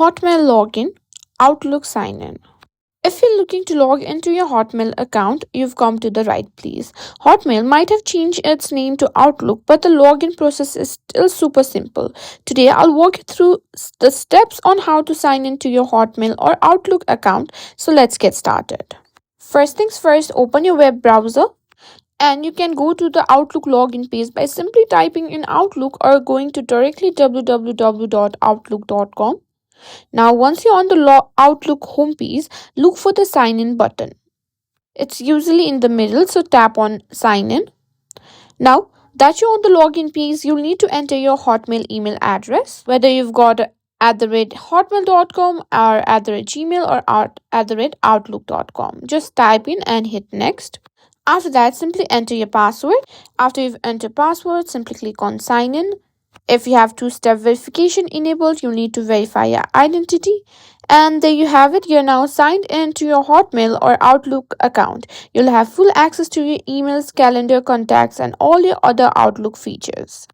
Hotmail Login, Outlook Sign In. If you're looking to log into your Hotmail account, you've come to the right place. Hotmail might have changed its name to Outlook, but the login process is still super simple. Today, I'll walk you through the steps on how to sign into your Hotmail or Outlook account. So let's get started. First things first, open your web browser and you can go to the Outlook login page by simply typing in Outlook or going to directly www.outlook.com. Now, once you're on the Outlook homepage, look for the sign in button. It's usually in the middle, so tap on sign in. Now that you're on the login page, you'll need to enter your Hotmail email address, whether you've got @hotmail.com or @gmail or @outlook.com. Just type in and hit next. After that, simply enter your password. After you've entered password, simply click on sign in. If you have two-step verification enabled, you need to verify your identity. And there you have it. You're now signed in to your Hotmail or Outlook account. You'll have full access to your emails, calendar, contacts, and all your other Outlook features.